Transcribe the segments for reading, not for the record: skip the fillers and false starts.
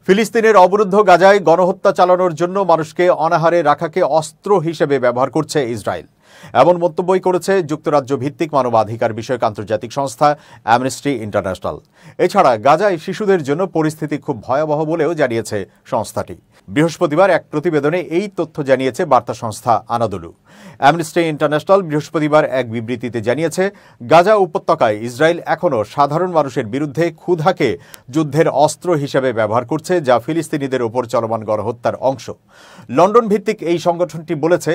ফিলিস্তিনের অবরুদ্ধ গাজায় গণহত্যা চালানোর জন্য মানুষকে অনাহারে রাখাকে অস্ত্র হিসেবে ব্যবহার করছে ইসরায়েল। এমন মন্তব্যই করেছে যুক্তরাজ্য ভিত্তিক মানবাধিকার বিষয়ক আন্তর্জাতিক সংস্থা অ্যামনেস্টি ইন্টারন্যাশনাল। এছাড়া গাজায় শিশুদের জন্য পরিস্থিতি খুব ভয়াবহ বলেও জানিয়েছে সংস্থাটি। বৃহস্পতিবার এক প্রতিবেদনে এই তথ্য জানিয়েছে বার্তা সংস্থা আনাদোলু। অ্যামনেস্টি ইন্টারন্যাশনাল বৃহস্পতিবার এক বিবৃতিতে জানিয়েছে, গাজা উপত্যকায় ইসরায়েল এখনও সাধারণ মানুষের বিরুদ্ধে ক্ষুধাকে যুদ্ধের অস্ত্র হিসেবে ব্যবহার করছে, যা ফিলিস্তিনিদের ওপর চলমান গণহত্যার অংশ। লন্ডন ভিত্তিক এই সংগঠনটি বলেছে,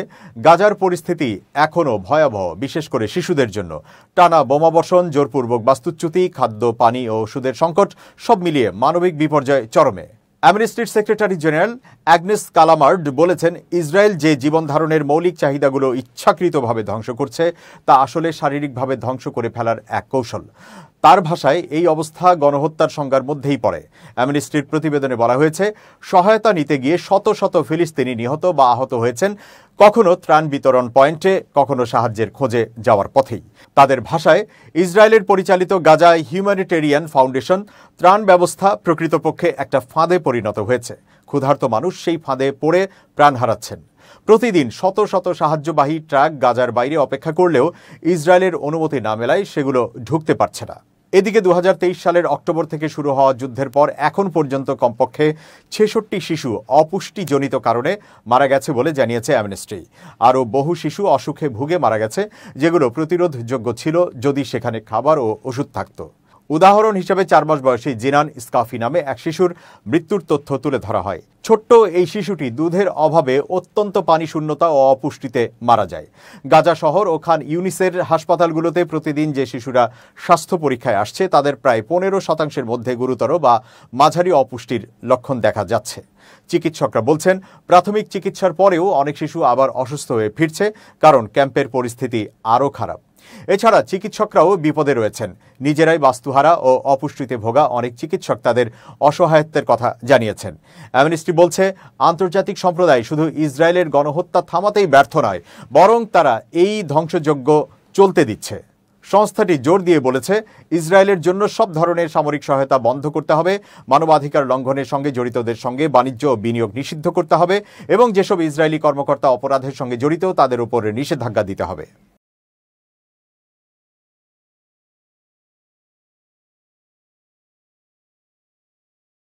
গাজার পরিস্থিতি এখনও ভয়াবহ, বিশেষ করে শিশুদের জন্য। টানা বোমাবর্ষণ, জোরপূর্বক বাস্তুচ্যুতি, খাদ্য, পানি ও ওষুধের সংকট সব মিলিয়ে মানবিক বিপর্যয় চরমে। অ্যামনেস্টির সেক্রেটারি জেনারেল অ্যাগনেস কালামার্ড বলেছেন, ইসরায়েল যে জীবনধারণের মৌলিক চাহিদাগুলো ইচ্ছাকৃতভাবে ধ্বংস করছে তা আসলে শারীরিকভাবে ধ্বংস করে ফেলার এক কৌশল। তার ভাষায়, এই অবস্থা গণহত্যার সংজ্ঞার মধ্যেই পড়ে। অ্যামনেস্টির প্রতিবেদনে বলা হয়েছে, সহায়তা নিতে গিয়ে শত শত ফিলিস্তিনি নিহত বা আহত হয়েছেন, কখনো ত্রাণ বিতরণ পয়েন্টে, কখনো সাহায্যের খোঁজে যাওয়ার পথেই। তাদের ভাষায়, ইসরায়েলের পরিচালিত গাজা হিউম্যানিটেরিয়ান ফাউন্ডেশন ত্রাণ ব্যবস্থা প্রকৃতপক্ষে একটা ফাঁদে পরিণত হয়েছে। ক্ষুধার্ত মানুষ সেই ফাঁদে পড়ে প্রাণ হারাচ্ছেন। প্রতিদিন শত শত সাহায্যবাহী ট্রাক গাজার বাইরে অপেক্ষা করলেও ইসরায়েলের অনুমতি না মেলায় সেগুলো ঢুকতে পারছে না। এদিকে 2023 সালের অক্টোবর থেকে শুরু হওয়া যুদ্ধের পর এখন পর্যন্ত কমপক্ষে 66 শিশু অপুষ্টিজনিত কারণে মারা গেছে বলে জানিয়েছে অ্যামনেস্টি। আরও বহু শিশু অসুখে ভুগে মারা গেছে, যেগুলো প্রতিরোধযোগ্য ছিল যদি সেখানে খাবার ও ওষুধ থাকত। উদাহরণ হিসেবে 4 মাস বয়সী জিনান ইস্কাফি নামে এক শিশুর মৃত্যুর তথ্য তুলে ধরা হয়। ছোট্ট এই শিশুটি দুধের অভাবে অত্যন্ত পানি শূন্যতা ও অপুষ্টিতে মারা যায়। গাজা শহর ও খান ইউনিসের হাসপাতালগুলোতে প্রতিদিন যে শিশুরা স্বাস্থ্য পরীক্ষায় আসছে, তাদের প্রায় 15% মধ্যে গুরুতর বা মাঝারি অপুষ্টির লক্ষণ দেখা যাচ্ছে। চিকিৎসকরা বলছেন, প্রাথমিক চিকিৎসার পরেও অনেক শিশু আবার অসুস্থ হয়ে ফিরছে, কারণ ক্যাম্পের পরিস্থিতি আরও খারাপ। এছাড়া চিকিৎসকরাও বিপদে রয়েছেন। নিজেরাই বাস্তুহারা ও অপুষ্টিতে ভোগা অনেক চিকিৎসক তাদের অসহায়ত্বের কথা জানিয়েছেন। অ্যামনেস্টি বলছে, আন্তর্জাতিক সম্প্রদায় শুধু ইসরায়েলের গণহত্যা থামাতেই ব্যর্থ নয়, বরং তারা এই ধ্বংসযজ্ঞ চলতে দিচ্ছে। সংস্থাটি জোর দিয়ে বলেছে, ইসরায়েলের জন্য সব ধরনের সামরিক সহায়তা বন্ধ করতে হবে, মানবাধিকার লঙ্ঘনের সঙ্গে জড়িতদের সঙ্গে বাণিজ্য ও বিনিয়োগ নিষিদ্ধ করতে হবে এবং যেসব ইসরায়েলি কর্মকর্তা অপরাধের সঙ্গে জড়িত তাদের উপর নিষেধাজ্ঞা দিতে হবে।